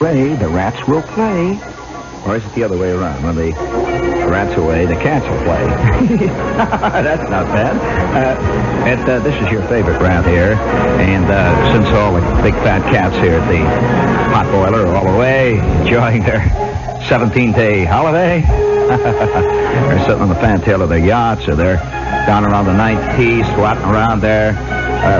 play, the rats will play. Or is it the other way around? When the rats away, the cats will play. That's not bad. This is your favorite rat here. And since all the big fat cats here at the pot boiler are all away, enjoying their 17-day holiday, they're sitting on the fantail of their yachts, or they're down around the ninth tee, swatting around there.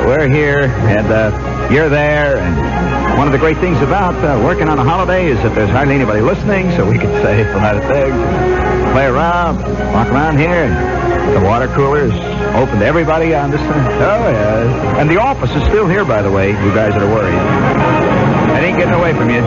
We're here, and you're there, and one of the great things about working on a holiday is that there's hardly anybody listening, so we can say a lot of things, play around, walk around here, and the water cooler is open to everybody on this thing. Oh, yeah. And the office is still here, by the way, you guys that are worried. It ain't getting away from you.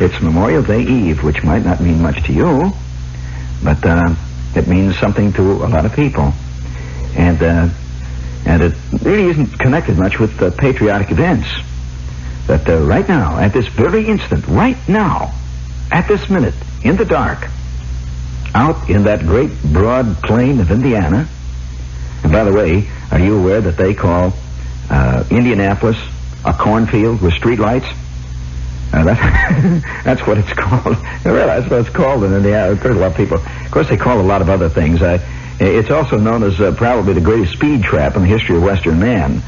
It's Memorial Day Eve, which might not mean much to you, but it means something to a lot of people. And it really isn't connected much with patriotic events. But right now, at this very instant, right now, at this minute, in the dark, out in that great broad plain of Indiana, and by the way, are you aware that they call Indianapolis a cornfield with streetlights? That's what it's called. That's what it's called in Indiana. There's a lot of people. Of course, they call it a lot of other things. It's also known as probably the greatest speed trap in the history of Western man.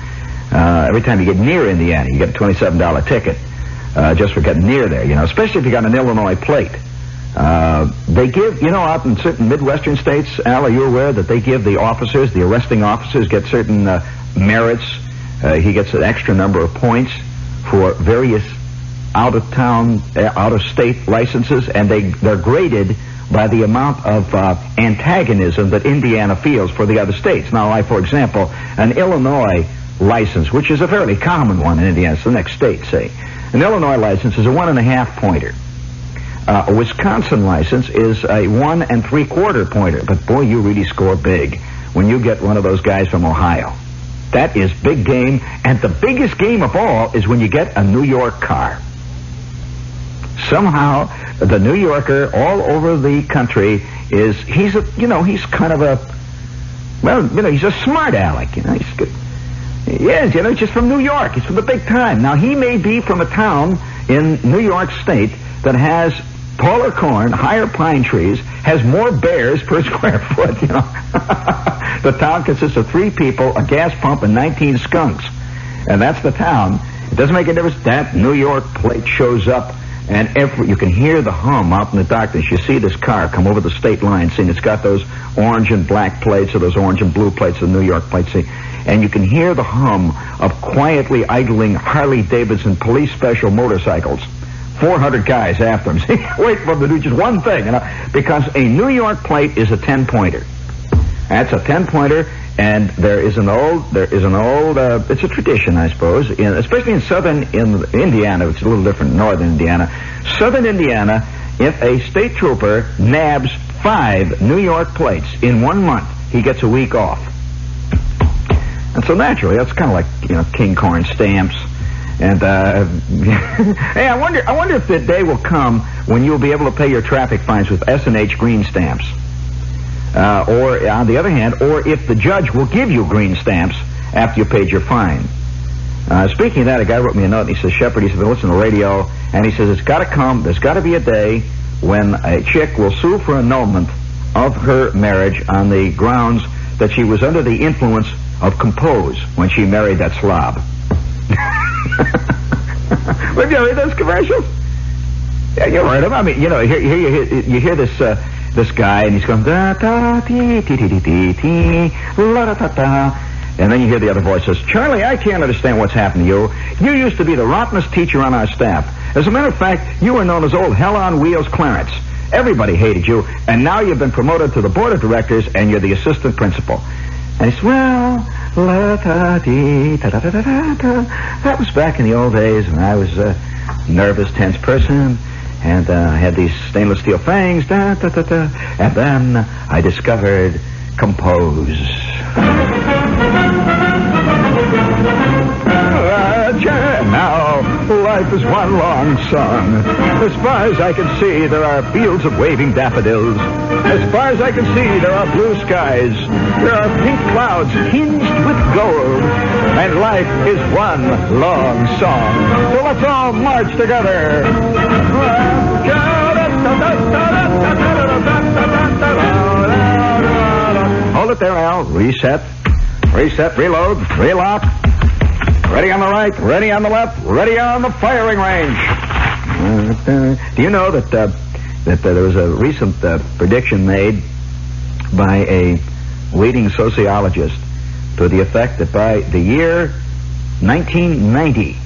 Every time you get near Indiana, you get a $27 ticket just for getting near there, especially if you got an Illinois plate. They give, out in certain Midwestern states, Al, are you aware that they give the officers, the arresting officers, get certain merits? He gets an extra number of points for various out-of-town, out-of-state licenses, and they're graded by the amount of antagonism that Indiana feels for the other states. Now, like, for example, an Illinois license, which is a fairly common one in Indiana, it's the next state, say. An Illinois license is a 1.5 pointer. A Wisconsin license is a 1 3/4 pointer. But, boy, you really score big when you get one of those guys from Ohio. That is big game, and the biggest game of all is when you get a New York car. Somehow, the New Yorker all over the country he's kind of a, he's a smart aleck, he's good. Yes, he's just from New York. He's from the big time. Now, he may be from a town in New York State that has taller corn, higher pine trees, has more bears per square foot, The town consists of 3 people, a gas pump, and 19 skunks. And that's the town. It doesn't make a difference. That New York plate shows up, and you can hear the hum out in the darkness. You see this car come over the state line, see, and it's got those orange and black plates, or those orange and blue plates, the New York plates, see. And you can hear the hum of quietly idling Harley-Davidson police special motorcycles. 400 guys after them. Wait for them to do just one thing, because a New York plate is a 10-pointer. That's a 10-pointer, and there is an old, it's a tradition, I suppose, especially in southern Indiana. It's a little different in northern Indiana. Southern Indiana, if a state trooper nabs 5 New York plates in 1 month, he gets a week off. And so naturally, that's kind of like, king corn stamps. And, hey, I wonder if the day will come when you'll be able to pay your traffic fines with S&H green stamps. Or, on the other hand, or if the judge will give you green stamps after you paid your fine. Speaking of that, a guy wrote me a note, and he says, Shepard, he said, listen to the radio, and he says, it's got to come, there's got to be a day when a chick will sue for annulment of her marriage on the grounds that she was under the influence of Compose when she married that slob. Have you heard those commercials? Yeah, you heard them. I mean, you hear this guy, and he's going da da dee dee dee dee dee dee la da da da, and then you hear the other voice says, Charlie, I can't understand what's happened to you. You used to be the rottenest teacher on our staff. As a matter of fact, you were known as old Hell on Wheels Clarence. Everybody hated you, and now you've been promoted to the board of directors, and you're the assistant principal. And he says, well, la da dee da da da da da. That was back in the old days when I was a nervous, tense person, and I had these stainless steel fangs, da da da da. And then I discovered Compose. life is one long song. As far as I can see, there are fields of waving daffodils. As far as I can see, there are blue skies. There are pink clouds tinged with gold. And life is one long song. So let's all march together. Hold it there, Al. Reset. Reset, reload, relock. Ready on the right, ready on the left, ready on the firing range. Do you know that there was a recent prediction made by a leading sociologist to the effect that by the year 1990,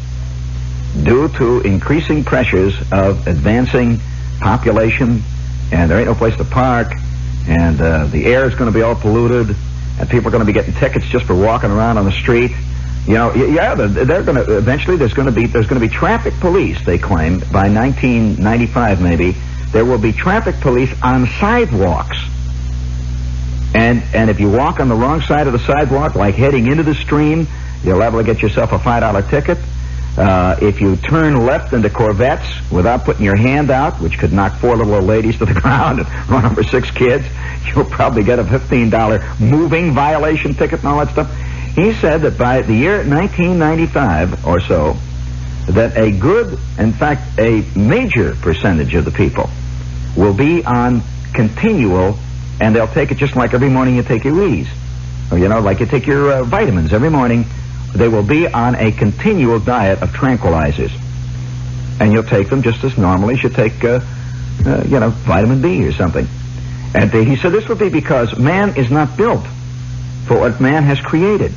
due to increasing pressures of advancing population, and there ain't no place to park, and the air is going to be all polluted, and people are going to be getting tickets just for walking around on the street. You know, yeah, they're going to eventually. There's going to be traffic police. They claim by 1995 maybe there will be traffic police on sidewalks. And if you walk on the wrong side of the sidewalk, like heading into the stream, you're liable to get yourself a $5 ticket. If you turn left into Corvettes without putting your hand out, which could knock 4 little old ladies to the ground and run over 6 kids, you'll probably get a $15 moving violation ticket and all that stuff. He said that by the year 1995 or so, that a good, in fact, a major percentage of the people will be on continual, and they'll take it just like every morning you take your Wheaties. Or, you know, like you take your vitamins every morning. They will be on a continual diet of tranquilizers. And you'll take them just as normally as you take, vitamin B or something. And he said this will be because man is not built for what man has created.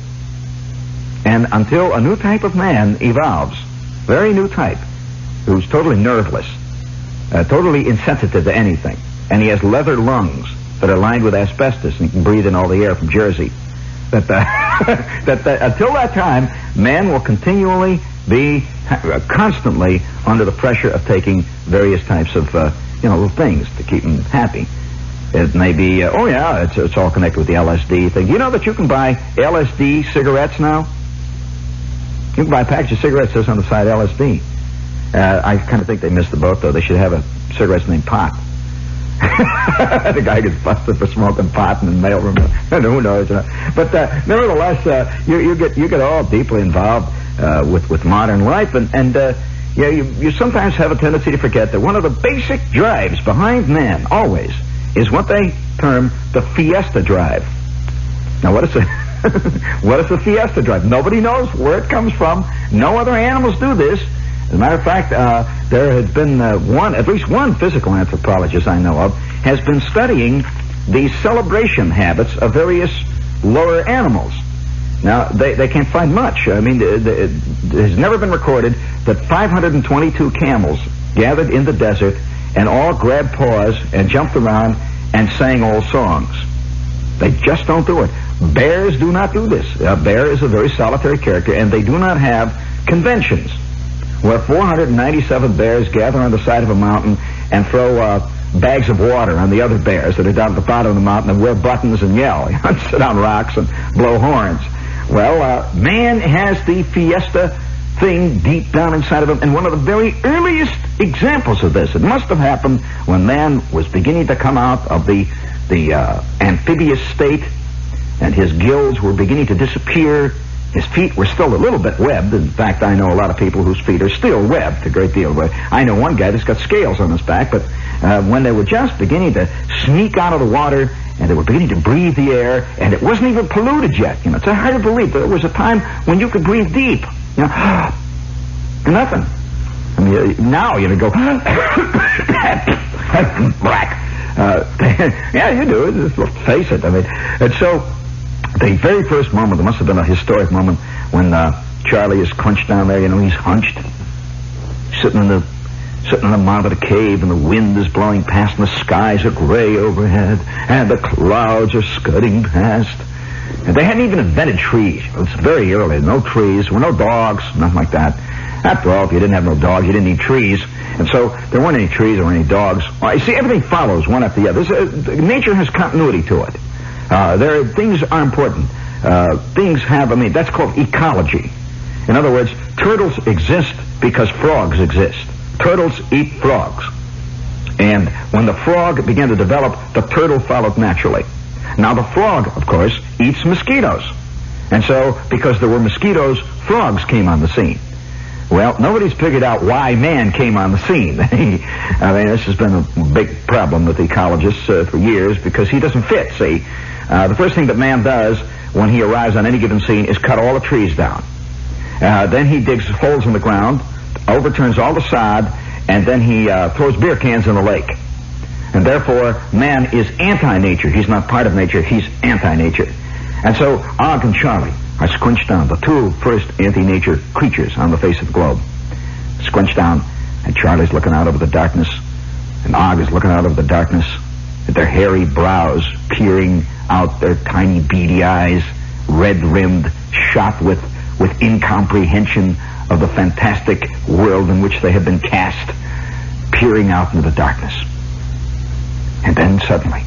And until a new type of man evolves, very new type, who's totally nerveless, totally insensitive to anything, and he has leather lungs that are lined with asbestos and he can breathe in all the air from Jersey, that until that time, man will continually be constantly under the pressure of taking various types of, little things to keep him happy. It may be, it's all connected with the LSD thing. Do you know that you can buy LSD cigarettes now? You can buy a package of cigarettes that says on the side LSD. I kind of think they missed the boat, though. They should have a cigarettes named pot. The guy gets busted for smoking pot in the mailroom. Who knows? But nevertheless, you get all deeply involved with modern life, and you sometimes have a tendency to forget that one of the basic drives behind man always is what they term the fiesta drive. Now, what is it? What is the fiesta drive? Nobody knows where it comes from. No other animals do this. As a matter of fact, there has been at least one physical anthropologist I know of, has been studying the celebration habits of various lower animals. Now, they can't find much. I mean, it has never been recorded that 522 camels gathered in the desert and all grabbed paws and jumped around and sang old songs. They just don't do it. Bears do not do this. A bear is a very solitary character, and they do not have conventions where 497 bears gather on the side of a mountain and throw bags of water on the other bears that are down at the bottom of the mountain and wear buttons and yell, and sit on rocks and blow horns. Well, man has the fiesta thing deep down inside of him, and one of the very earliest examples of this, it must have happened when man was beginning to come out of the amphibious state, and his gills were beginning to disappear. His feet were still a little bit webbed. In fact, I know a lot of people whose feet are still webbed a great deal. I know one guy that's got scales on his back, but when they were just beginning to sneak out of the water, and they were beginning to breathe the air, and it wasn't even polluted yet. You know, it's hard to believe. There was a time when you could breathe deep. You know, nothing. I mean, now you go, black. Yeah, you do. Just face it. I mean, and so the very first moment, there must have been a historic moment when Charlie is crunched down there. You know, he's hunched, sitting in the mouth of the cave, and the wind is blowing past, and the skies are gray overhead, and the clouds are scudding past. And they hadn't even invented trees. It's very early. No trees. There were no dogs. Nothing like that. After all, if you didn't have no dogs, you didn't need trees. And so there weren't any trees or any dogs. Well, you see, everything follows one after the other. Nature has continuity to it. Things are important. Things have, that's called ecology. In other words, turtles exist because frogs exist. Turtles eat frogs. And when the frog began to develop, the turtle followed naturally. Now the frog, of course, eats mosquitoes. And so, because there were mosquitoes, frogs came on the scene. Well, nobody's figured out why man came on the scene. I mean, this has been a big problem with ecologists for years because he doesn't fit, see. The first thing that man does when he arrives on any given scene is cut all the trees down. Then he digs holes in the ground, overturns all the sod, and then he throws beer cans in the lake. And therefore, man is anti-nature. He's not part of nature. He's anti-nature. And so, Og and Charlie are squinched down, the two first anti-nature creatures on the face of the globe. Squinched down, and Charlie's looking out over the darkness, and Og is looking out over the darkness, with their hairy brows peering out their tiny beady eyes, red-rimmed, shot with incomprehension of the fantastic world in which they have been cast, peering out into the darkness. And then suddenly,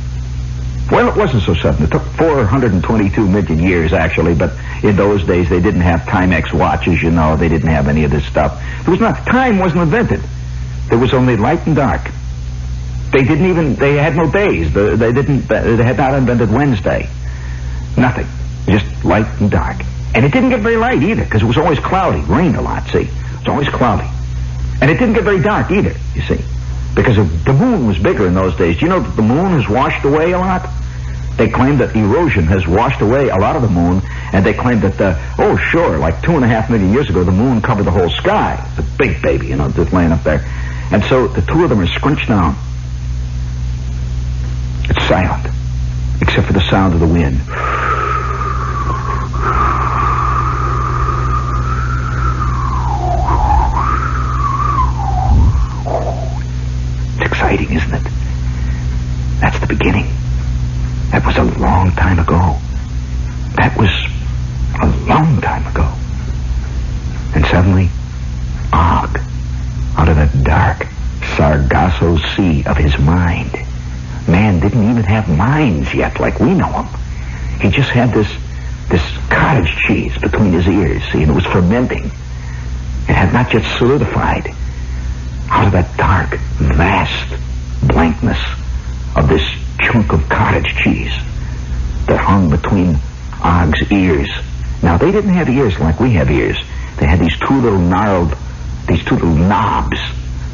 well, it wasn't so sudden. It took 422 million years, actually, but in those days they didn't have Timex watches, you know. They didn't have any of this stuff. Time wasn't invented. There was only light and dark. They had no days. They had not invented Wednesday. Nothing. Just light and dark. And it didn't get very light either, because it was always cloudy. Rained a lot, see. It was always cloudy. And it didn't get very dark either, you see, because the moon was bigger in those days. Do you know that the moon has washed away a lot? They claim that erosion has washed away a lot of the moon, and they claim that, like 2.5 million years ago, the moon covered the whole sky. It's a big baby, you know, just laying up there. And so the two of them are scrunched down. It's silent, except for the sound of the wind. It's exciting, isn't it? That's the beginning. That was a long time ago. That was a long time ago. And suddenly, Og, out of that dark Sargasso sea of his mind. Man didn't even have minds yet like we know them. He just had this cottage cheese between his ears, see, and it was fermenting. It had not yet solidified. Out of that dark, vast blankness of this chunk of cottage cheese that hung between Og's ears. Now, they didn't have ears like we have ears. They had these two little knobs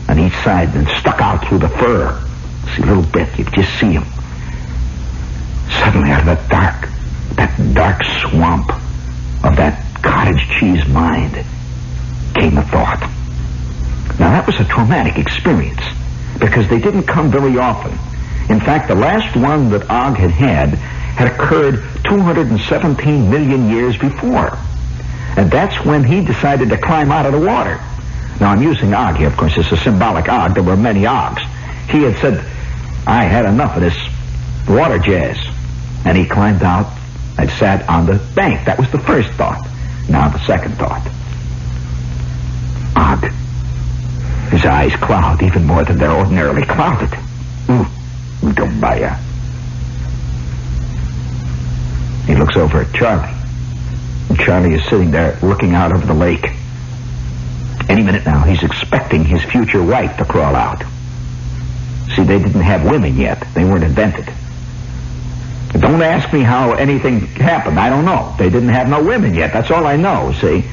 on each side and stuck out through the fur. See, a little bit, you could just see them. Suddenly, out of that dark swamp of that cottage cheese mind came a thought. Now, that was a traumatic experience because they didn't come very often. In fact, the last one that Og had occurred 217 million years before. And that's when he decided to climb out of the water. Now, I'm using Og here, of course. It's a symbolic Og. There were many Ogs. He had said, I had enough of this water jazz. And he climbed out and sat on the bank. That was the first thought. Now the second thought. Og. His eyes cloud even more than they're ordinarily clouded. Gobaya. He looks over at Charlie. And Charlie is sitting there looking out over the lake. Any minute now, he's expecting his future wife to crawl out. See, they didn't have women yet. They weren't invented. Don't ask me how anything happened. I don't know. They didn't have no women yet. That's all I know, see.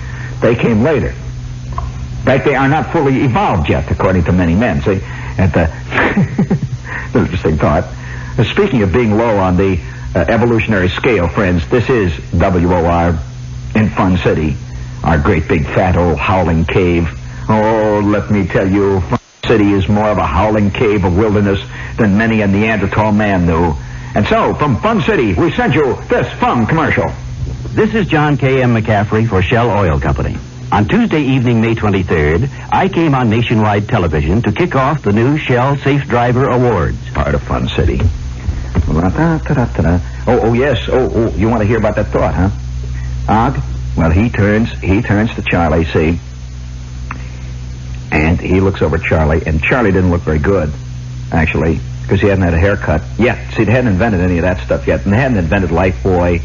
They came later. In fact, they are not fully evolved yet, according to many men, see. At the interesting thought. Speaking of being low on the evolutionary scale, friends, this is WOR in Fun City, our great big fat old howling cave. Oh, let me tell you, Fun City is more of a howling cave of wilderness than many a Neanderthal man knew. And so, from Fun City, we send you this fun commercial. This is John K. M. McCaffrey for Shell Oil Company. On Tuesday evening, May 23rd, I came on nationwide television to kick off the new Shell Safe Driver Awards. Part of Fun City. Oh, yes. Oh, you want to hear about that thought, huh? Og? Well, he turns to Charlie, see? And he looks over at Charlie, and Charlie didn't look very good, actually, because he hadn't had a haircut yet. See, they hadn't invented any of that stuff yet, and they hadn't invented Lifebuoy.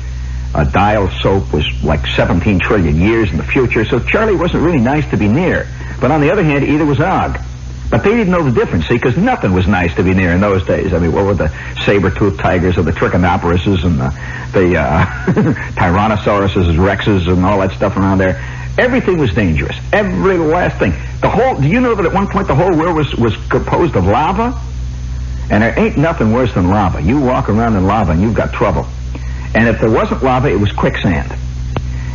Dial soap was like 17 trillion years in the future, so Charlie wasn't really nice to be near. But on the other hand, either was Og. But they didn't know the difference, see, because nothing was nice to be near in those days. I mean, what were the saber-toothed tigers or the trichinoporuses and the tyrannosauruses, rexes, and all that stuff around there? Everything was dangerous. Every last thing. Do you know that at one point the whole world was composed of lava? And there ain't nothing worse than lava. You walk around in lava and you've got trouble. And if there wasn't lava, it was quicksand.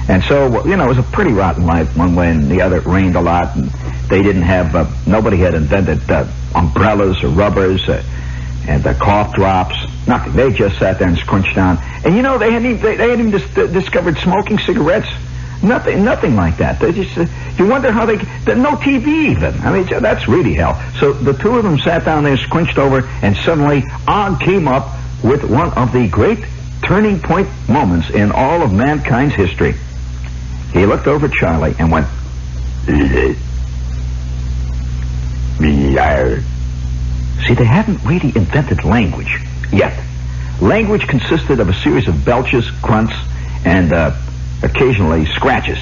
And so, it was a pretty rotten life one way and the other. It rained a lot, and they didn't have, nobody had invented umbrellas or rubbers and cough drops. Nothing. They just sat there and scrunched down. And they hadn't even discovered smoking cigarettes. Nothing like that. They just, you wonder how no TV even. I mean, that's really hell. So the two of them sat down there, scrunched over, and suddenly Og came up with one of the great turning point moments in all of mankind's history. He looked over at Charlie and went, see, they hadn't really invented language yet. Language consisted of a series of belches, grunts, and occasionally scratches.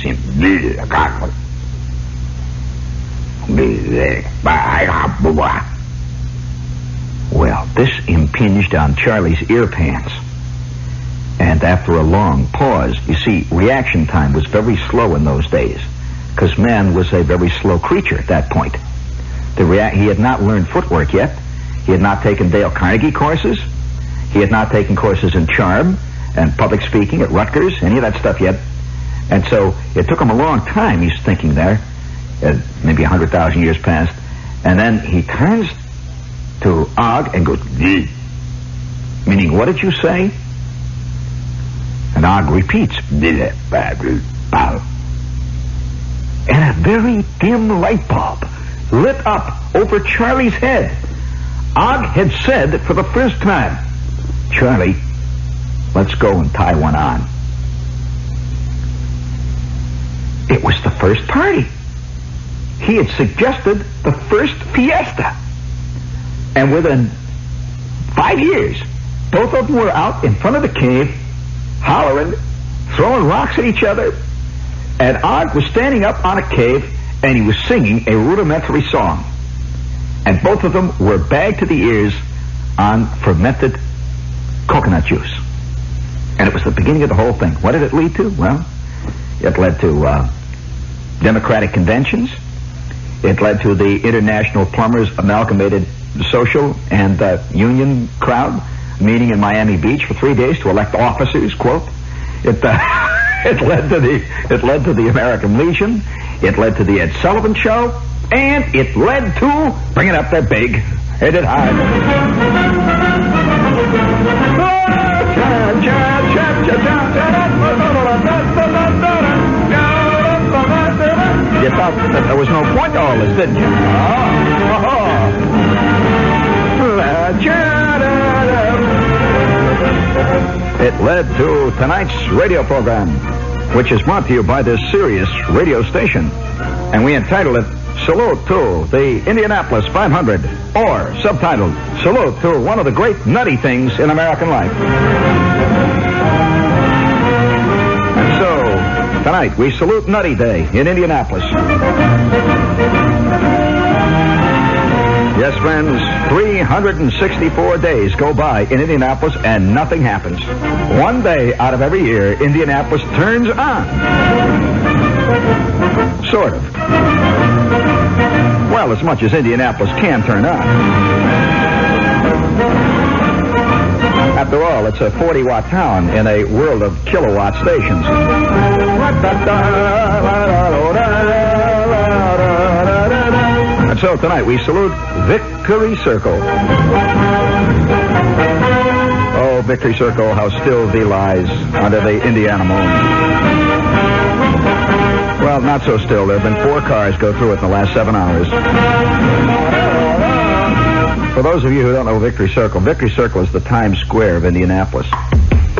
Well, this impinged on Charlie's ear pans. And after a long pause, you see, reaction time was very slow in those days, because man was a very slow creature at that point. He had not learned footwork yet. He had not taken Dale Carnegie courses. He had not taken courses in charm and public speaking at Rutgers, any of that stuff yet. And so it took him a long time, he's thinking there, maybe 100,000 years passed, and then he turns to Og and goes, "Gee," meaning, what did you say? And Og repeats, and a very dim light bulb lit up over Charlie's head. Og had said for the first time, "Charlie, let's go and tie one on." It was the first party. He had suggested the first fiesta. And within 5 years, both of them were out in front of the cave, hollering, throwing rocks at each other. And Og was standing up on a cave, and he was singing a rudimentary song. And both of them were bagged to the ears on fermented coconut juice. And it was the beginning of the whole thing. What did it lead to? Well, it led to Democratic conventions. It led to the International Plumbers Amalgamated Social and Union crowd meeting in Miami Beach for 3 days to elect officers. Quote. It led to the American Legion. It led to the Ed Sullivan Show, and it led to bringing up their big-headed high. You thought that there was no point to all this, didn't you? It led to tonight's radio program, which is brought to you by this Sirius radio station. And we entitled it, Salute to the Indianapolis 500, or subtitled, Salute to one of the great nutty things in American life. And so, tonight, we salute Nutty Day in Indianapolis. Yes, friends, 364 days go by in Indianapolis and nothing happens. 1 day out of every year, Indianapolis turns on. Sort of. Well, as much as Indianapolis can turn on. After all, it's a 40-watt town in a world of kilowatt stations. And so tonight we salute Victory Circle. Oh, Victory Circle, how still thee lies under the Indiana moon. Well, not so still. There have been 4 cars go through it in the last 7 hours. For those of you who don't know Victory Circle is the Times Square of Indianapolis.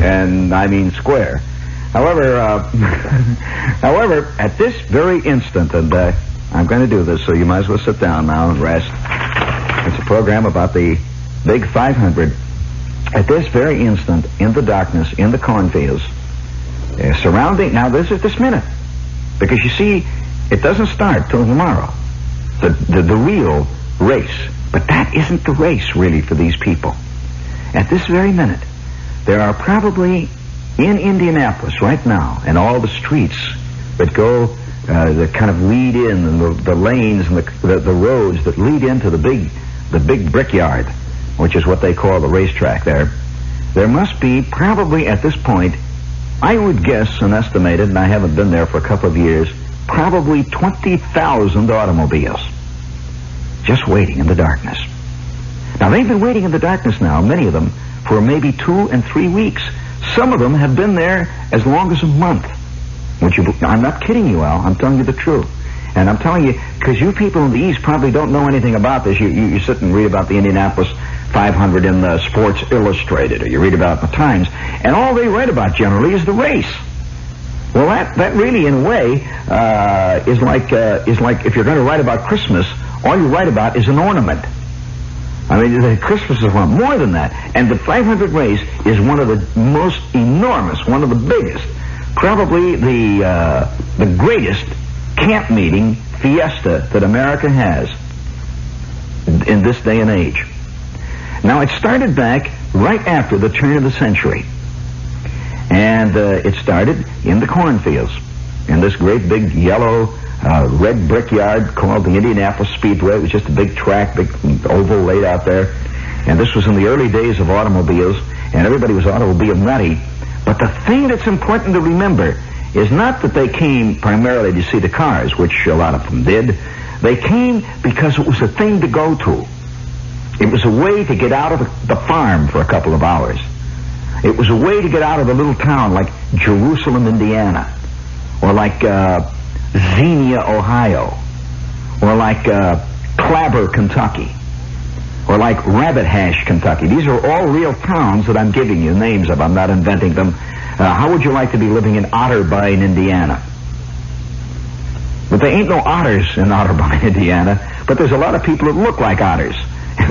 And I mean square. However, at this very instant, and I'm going to do this, so you might as well sit down now and rest. It's a program about the Big 500. At this very instant, in the darkness, in the cornfields, surrounding... Now, this is this minute. Because, you see, it doesn't start till tomorrow. the real race. But that isn't the race, really, for these people. At this very minute, there are probably in Indianapolis right now, and all the streets that go, that kind of lead in, and the lanes and the roads that lead into the big brickyard, which is what they call the racetrack there. There must be probably at this point, I would guess and estimated, and I haven't been there for a couple of years, probably 20,000 automobiles just waiting in the darkness. Now, they've been waiting in the darkness now, many of them, for maybe 2 and 3 weeks. Some of them have been there as long as a month. I'm not kidding you, Al. I'm telling you the truth. And I'm telling you, because you people in the East probably don't know anything about this. You sit and read about the Indianapolis 500 in the Sports Illustrated, or you read about it in the Times, and all they write about generally is the race. Well, that really, in a way, is like if you're going to write about Christmas, all you write about is an ornament. I mean, Christmas is one more than that. And the 500 race is one of the most enormous, one of the biggest, probably the greatest camp meeting fiesta that America has in this day and age. Now, it started back right after the turn of the century. And it started in the cornfields, in this great big yellow red brickyard called the Indianapolis Speedway. It was just a big track, big oval laid out there. And this was in the early days of automobiles, and everybody was automobile nutty. But the thing that's important to remember is not that they came primarily to see the cars, which a lot of them did. They came because it was a thing to go to. It was a way to get out of the farm for a couple of hours. It was a way to get out of a little town like Jerusalem, Indiana, or like Xenia, Ohio, or like Clabber, Kentucky, or like Rabbit Hash, Kentucky. These are all real towns that I'm giving you names of. I'm not inventing them. How would you like to be living in Otterbein, Indiana? But there ain't no otters in Otterbein, Indiana, but there's a lot of people that look like otters. You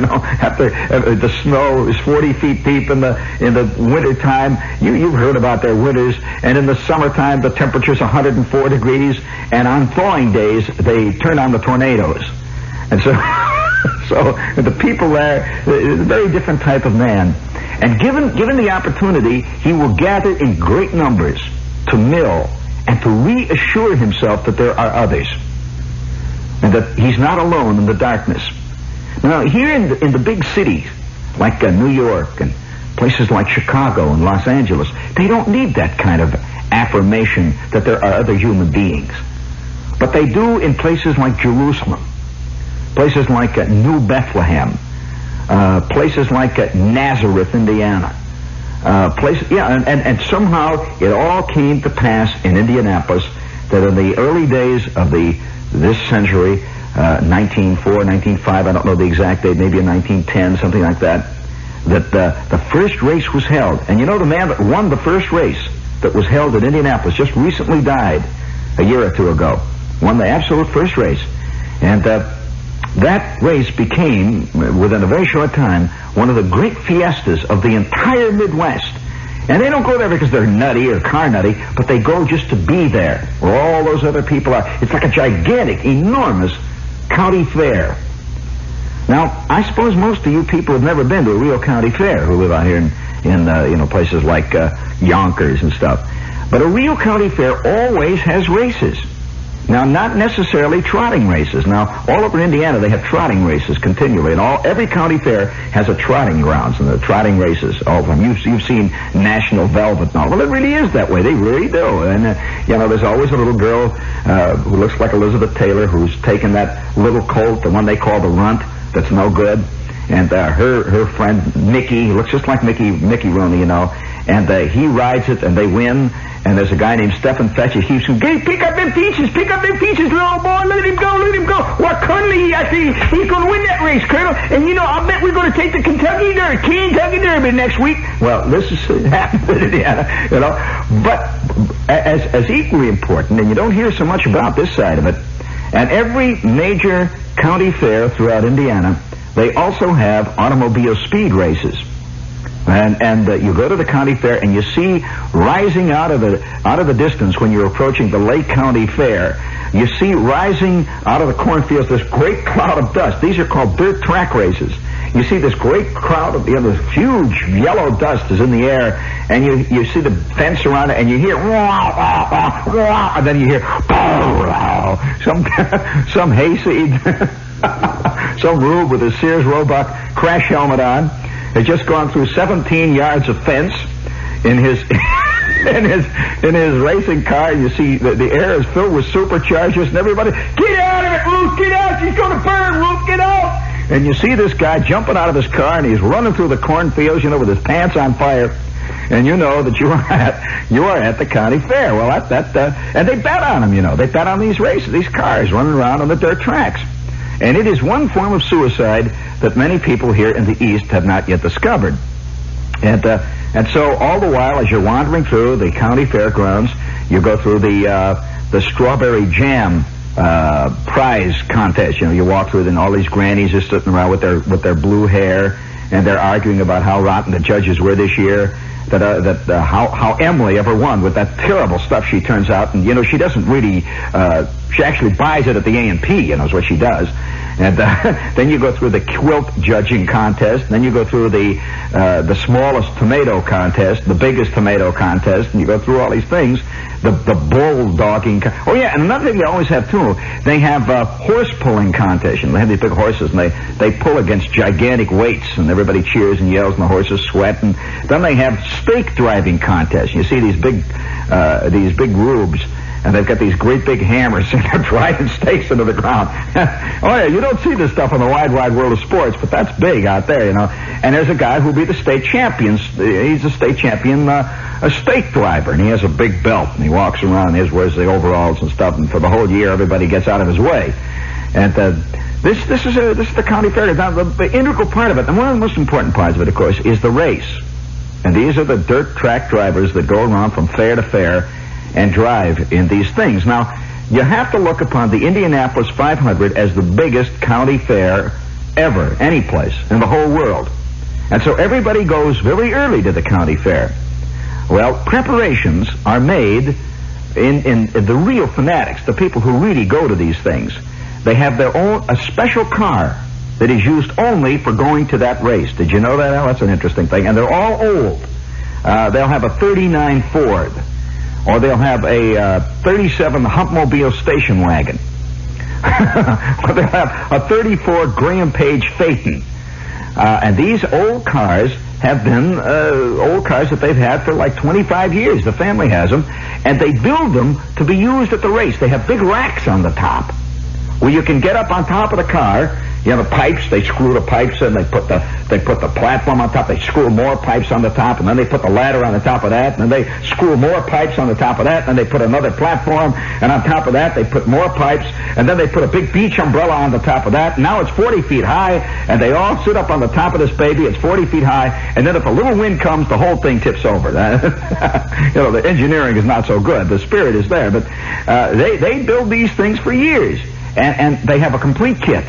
know, after the snow is 40 feet deep in the winter time. You've heard about their winters, and in the summertime the temperature's 104 degrees, and on thawing days they turn on the tornadoes. And so the people there, is a very different type of man. And given the opportunity, he will gather in great numbers to mill and to reassure himself that there are others, and that he's not alone in the darkness. Now, here in the big cities, like New York and places like Chicago and Los Angeles, they don't need that kind of affirmation that there are other human beings. But they do in places like Jerusalem, places like New Bethlehem, places like Nazareth, Indiana. And somehow it all came to pass in Indianapolis that in the early days of this century, 1904, 1905, I don't know the exact date, maybe in 1910, something like that, that the first race was held. And you know, the man that won the first race that was held in Indianapolis just recently died a year or two ago. Won the absolute first race. And that race became, within a very short time, one of the great fiestas of the entire Midwest. And they don't go there because they're nutty or car nutty, but they go just to be there, where all those other people are. It's like a gigantic, enormous county fair. Now, I suppose most of you people have never been to a real county fair who live out here in places like Yonkers and stuff. But a real county fair always has races. Now, not necessarily trotting races. Now, all over Indiana, they have trotting races continually, and every county fair has a trotting grounds and the trotting races. All of them. You've seen National Velvet and all. Well, it really is that way. They really do. And there's always a little girl who looks like Elizabeth Taylor who's taken that little colt, the one they call the runt, that's no good, and her friend Mickey, who looks just like Mickey Rooney, and he rides it, and they win. And there's a guy named Stephen Fetch. He keeps saying, pick up them peaches, little boy, let him go. What, Colonel, I think he's going to win that race, Colonel. And, I bet we're going to take the Kentucky Derby next week. Well, this is happening in Indiana, But as equally important, and you don't hear so much about this side of it, at every major county fair throughout Indiana, they also have automobile speed races. And you go to the county fair and you see rising out of the distance when you're approaching the Lake County Fair, you see rising out of the cornfields this great cloud of dust. These are called dirt track races. You see this great crowd of, this huge yellow dust is in the air, and you see the fence around it, and you hear, and then you hear, some hayseed, some rube with a Sears Roebuck crash helmet on has just gone through 17 yards of fence in his in his racing car. You see the air is filled with superchargers, and everybody, get out of it, Ruth, get out, she's going to burn, Ruth, get out. And you see this guy jumping out of his car, and he's running through the cornfields, with his pants on fire, and you know that you are at the county fair. Well, and they bet on him, they bet on these races, these cars running around on the dirt tracks. And it is one form of suicide that many people here in the East have not yet discovered. And so all the while, as you're wandering through the county fairgrounds, you go through the strawberry jam prize contest. You walk through it, and all these grannies are sitting around with their blue hair, and they're arguing about how rotten the judges were this year. How Emily ever won with that terrible stuff she turns out, and she doesn't really. She actually buys it at the A&P, is what she does. And then you go through the quilt judging contest. And then you go through the smallest tomato contest, the biggest tomato contest, and you go through all these things. The bulldogging. Oh yeah, and another thing they always have too. They have horse pulling contest. They have these big horses, and they pull against gigantic weights, and everybody cheers and yells, and the horses sweat. And then they have stake driving contests. You see these big rubes. And they've got these great big hammers, and they're driving stakes into the ground. Oh, yeah, you don't see this stuff in the wide, wide world of sports, but that's big out there, And there's a guy who'll be the state champion. He's a state champion, a stake driver, and he has a big belt, and he walks around, and he wears the overalls and stuff, and for the whole year, everybody gets out of his way. And this is the county fair. Now, the integral part of it, and one of the most important parts of it, of course, is the race. And these are the dirt track drivers that go around from fair to fair and drive in these things. Now, you have to look upon the Indianapolis 500 as the biggest county fair ever, any place in the whole world. And so everybody goes very early to the county fair. Well, preparations are made in the real fanatics, the people who really go to these things. They have a special car that is used only for going to that race. Did you know that, Al? That's an interesting thing. And they're all old. They'll have a 39 Ford. Or they'll have a 37 Humpmobile station wagon. Or they'll have a 34 Graham Page Phaeton. And these old cars have been old cars that they've had for like 25 years. The family has them. And they build them to be used at the race. They have big racks on the top where you can get up on top of the car. You have the pipes, they screw the pipes in, they put the platform on top, they screw more pipes on the top, and then they put the ladder on the top of that, and then they screw more pipes on the top of that, and then they put another platform, and on top of that they put more pipes, and then they put a big beach umbrella on the top of that, and now it's 40 feet high, and they all sit up on the top of this baby, it's 40 feet high, and then if a little wind comes, the whole thing tips over. The engineering is not so good, the spirit is there, but they build these things for years, and they have a complete kit.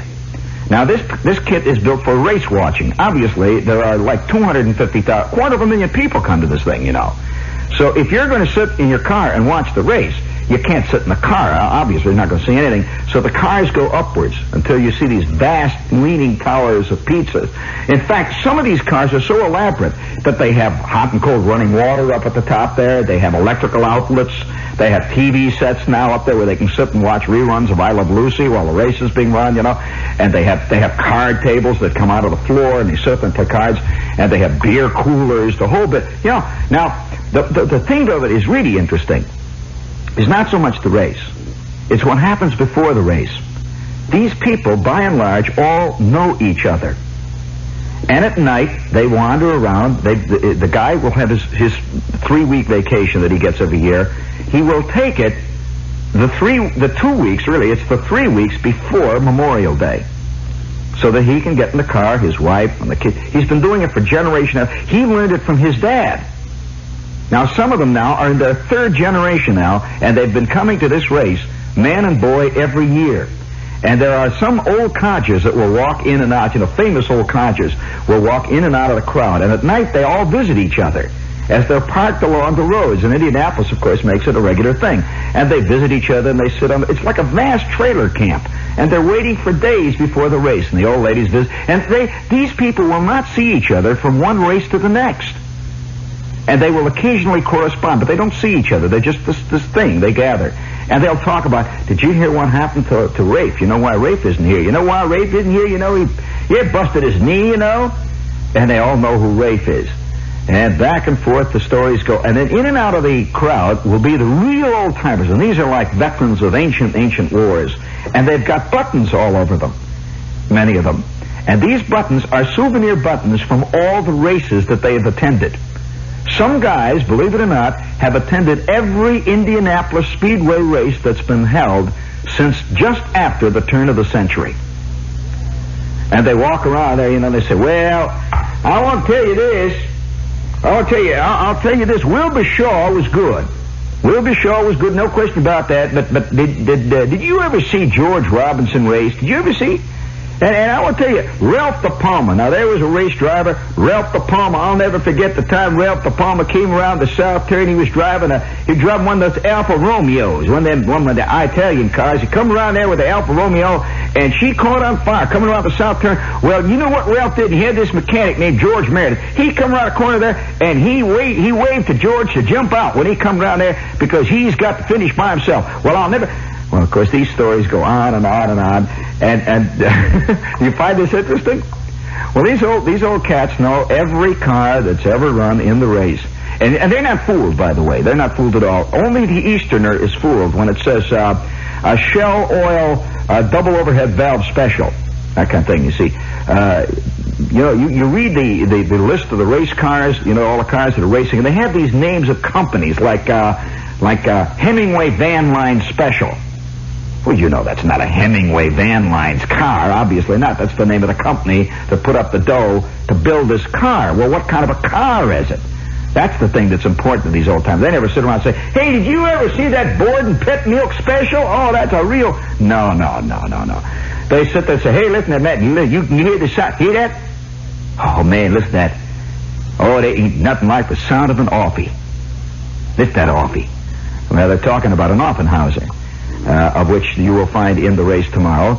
Now, this kit is built for race watching. Obviously, there are like 250,000, 250,000 people come to this thing, So if you're going to sit in your car and watch the race, you can't sit in the car. Obviously, you're not going to see anything. So the cars go upwards until you see these vast leaning towers of pizzas. In fact, some of these cars are so elaborate that they have hot and cold running water up at the top there. They have electrical outlets. They have TV sets now up there where they can sit and watch reruns of I Love Lucy while the race is being run, And they have card tables that come out of the floor, and they sit and play cards. And they have beer coolers, the whole bit. Now, the thing of it is really interesting. Is not so much the race. It's what happens before the race. These people, by and large, all know each other. And at night, they wander around. The guy will have his 3-week vacation that he gets every year. He will take it the 2 weeks, really, it's the 3 weeks before Memorial Day. So that he can get in the car, his wife, and the kid. He's been doing it for generations. He learned it from his dad. Now, some of them now are in their 3rd generation now, and they've been coming to this race, man and boy, every year. And there are some old codgers that will walk in and out, famous old codgers will walk in and out of the crowd. And at night, they all visit each other. as they're parked along the roads. And Indianapolis, of course, makes it a regular thing. And they visit each other, and they sit on... It's like a vast trailer camp. And they're waiting for days before the race. And the old ladies visit. And these people will not see each other from one race to the next. And they will occasionally correspond, but they don't see each other. They're just this thing. They gather. And they'll talk about, did you hear what happened to Rafe? You know why Rafe isn't here? You know why Rafe isn't here? You know, he busted his knee, you know? And they all know who Rafe is. And back and forth the stories go. And then in and out of the crowd will be the real old-timers. And these are like veterans of ancient wars. And they've got buttons all over them, many of them. And these buttons are souvenir buttons from all the races that they have attended. Some guys, believe it or not, have attended every Indianapolis Speedway race that's been held since just after the turn of the century. And they walk around there, you know, they say, well, I want to tell you this. I'll tell you this. Wilbur Shaw was good. Wilbur Shaw was good, no question about that. But did you ever see George Robinson race? Did you ever see? And I will tell you, Ralph De Palma. Now, there was a race driver, Ralph De Palma. I'll never forget the time Ralph De Palma came around the south turn. He was driving one of those Alfa Romeos, one of the Italian cars. He come around there with the Alfa Romeo, and she caught on fire coming around the south turn. Well, you know what Ralph did? He had this mechanic named George Meredith. He come around the corner there, and he waved to George to jump out when he come around there because he's got to finish by himself. Well, Well, of course, these stories go on and on and on, and you find this interesting? Well, these old cats know every car that's ever run in the race, and they're not fooled, by the way. They're not fooled at all. Only the Easterner is fooled when it says a Shell Oil double overhead valve special, that kind of thing. You see, you read the list of the race cars, you know, all the cars that are racing, and they have these names of companies like Hemingway Van Line Special. Well, you know that's not a Hemingway Van Line's car. Obviously not. That's the name of the company that put up the dough to build this car. Well, what kind of a car is it? That's the thing that's important to these old times. They never sit around and say, hey, did you ever see that Borden Pet Milk Special? Oh, that's a real... No. They sit there and say, hey, listen to that, man. You hear the sound? Hear that? Oh, man, listen to that. Oh, they ain't nothing like the sound of an Offie. Listen to that Offie. Well, they're talking about an Offenhauser. Of which you will find in the race tomorrow,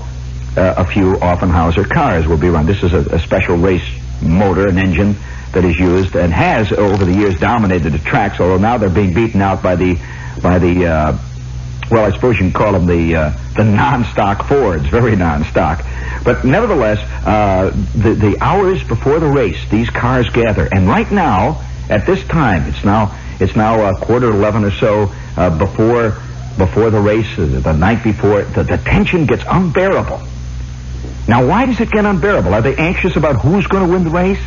a few Offenhauser cars will be run. This is a special race motor, an engine that is used and has over the years dominated the tracks. Although now they're being beaten out by the well, I suppose you can call them the non-stock Fords, very non-stock. But nevertheless, the hours before the race, these cars gather, and right now, at this time, it's now 11:15 or so before the race, the night before, the tension gets unbearable. Now, why does it get unbearable? Are they anxious about who's going to win the race?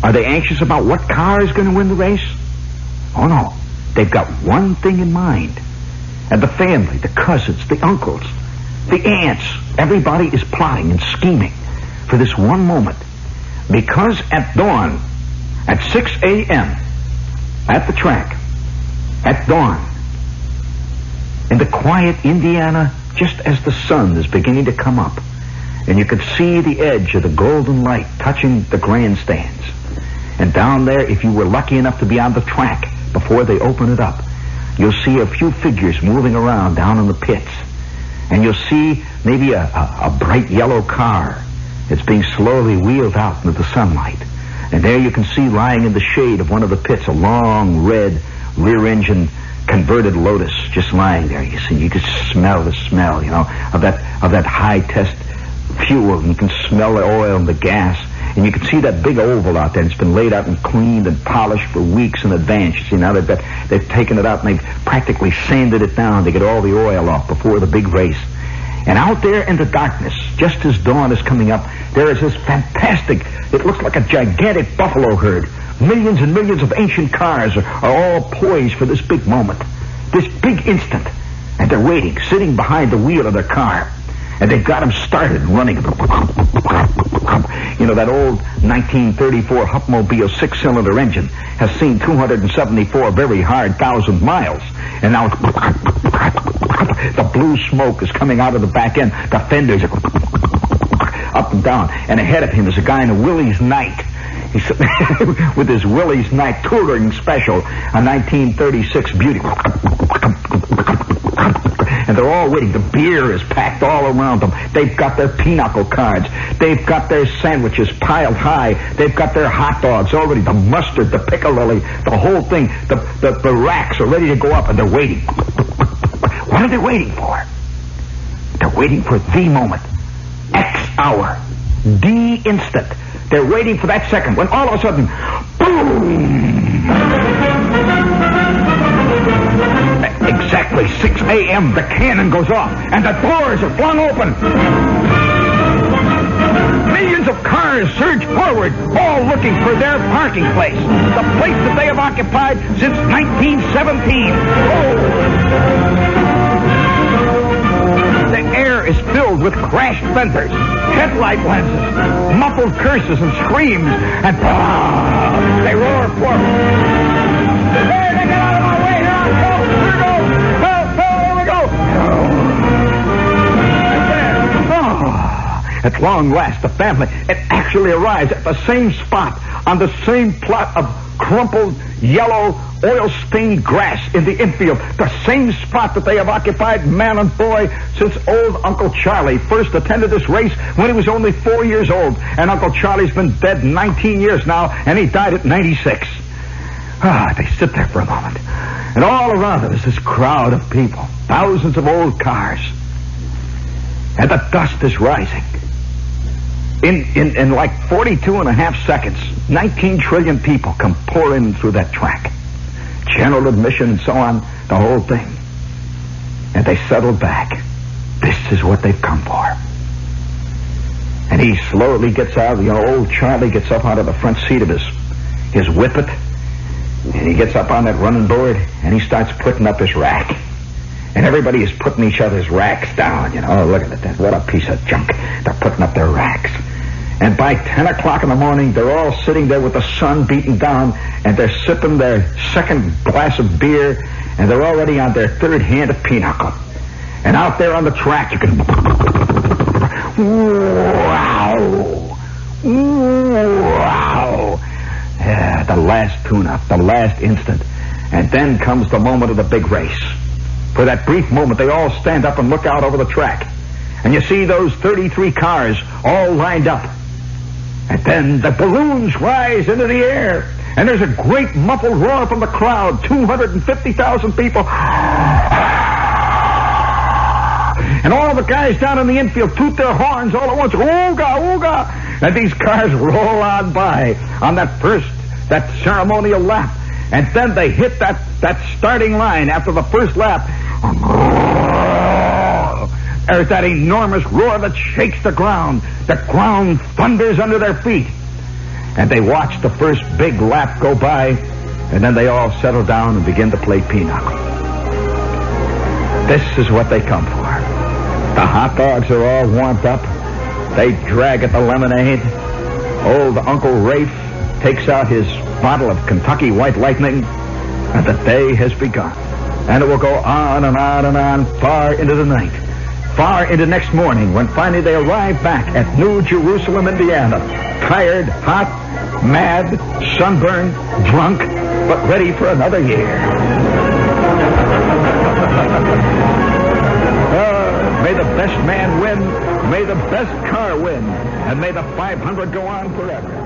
Are they anxious about what car is going to win the race? Oh, no. They've got one thing in mind. And the family, the cousins, the uncles, the aunts, everybody is plotting and scheming for this one moment. Because at dawn, at 6 a.m., at the track, at dawn, in the quiet Indiana, just as the sun is beginning to come up, and you could see the edge of the golden light touching the grandstands. And down there, if you were lucky enough to be on the track before they open it up, you'll see a few figures moving around down in the pits. And you'll see maybe a bright yellow car that's being slowly wheeled out into the sunlight. And there you can see lying in the shade of one of the pits a long red rear-engine converted Lotus just lying there. You see, you can smell the smell, you know, of that high-test fuel. And you can smell the oil and the gas. And you can see that big oval out there. It's been laid out and cleaned and polished for weeks in advance. You see, now they've taken it out and they've practically sanded it down to get all the oil off before the big race. And out there in the darkness, just as dawn is coming up, there is this fantastic, it looks like a gigantic buffalo herd. Millions and millions of ancient cars are all poised for this big moment, this big instant. And they're waiting, sitting behind the wheel of their car. And they've got them started running. You know, that old 1934 Hupmobile six-cylinder engine has seen 274 very hard 1,000 miles. And now the blue smoke is coming out of the back end. The fenders are up and down. And ahead of him is a guy in a Willys Knight. He's sitting with his Willie's Night touring special, a 1936 beauty. And they're all waiting. The beer is packed all around them. They've got their pinochle cards. They've got their sandwiches piled high. They've got their hot dogs already. The mustard, the piccalilli, the whole thing. The racks are ready to go up, and they're waiting. What are they waiting for? They're waiting for the moment. X hour. The instant. They're waiting for that second when all of a sudden, boom! Exactly 6 a.m., the cannon goes off, and the doors are flung open. Millions of cars surge forward, all looking for their parking place. The place that they have occupied since 1917. The air is filled with crashed fenders, headlight lenses, muffled curses and screams, and they roar forward. Hey, they get out of my way! Here I come! Here we go! At long last, the family, it actually arrives at the same spot, on the same plot of crumpled, yellow, oil-stained grass in the infield, the same spot that they have occupied, man and boy, since old Uncle Charlie first attended this race when he was only 4 years old. And Uncle Charlie's been dead 19 years now, and he died at 96. They sit there for a moment, and all around them is this crowd of people, thousands of old cars, and the dust is rising. In like 42 and a half seconds, 19 trillion people come pouring through that track. General admission and so on, the whole thing. And they settle back. This is what they've come for. And he slowly gets out, old Charlie gets up out of the front seat of his whippet, and he gets up on that running board, and he starts putting up his rack. And everybody is putting each other's racks down, look at that, what a piece of junk. They're putting up their racks. And by 10 o'clock in the morning, they're all sitting there with the sun beating down, and they're sipping their second glass of beer, and they're already on their third hand of pinochle. And out there on the track, you can... Wow! Wow! Yeah, the last tune-up, the last instant. And then comes the moment of the big race. For that brief moment, they all stand up and look out over the track. And you see those 33 cars all lined up. And then the balloons rise into the air. And there's a great muffled roar from the crowd. 250,000 people. And all the guys down in the infield toot their horns all at once. Ooga, ooga. And these cars roll on by on that ceremonial lap. And then they hit that starting line after the first lap. There's that enormous roar that shakes the ground. The ground thunders under their feet. And they watch the first big lap go by, and then they all settle down and begin to play pinochle. This is what they come for. The hot dogs are all warmed up. They drag at the lemonade. Old Uncle Rafe takes out his bottle of Kentucky White Lightning, and the day has begun. And it will go on and on and on far into the night. Far into next morning, when finally they arrive back at New Jerusalem, Indiana. Tired, hot, mad, sunburned, drunk, but ready for another year. May the best man win, may the best car win, and may the 500 go on forever.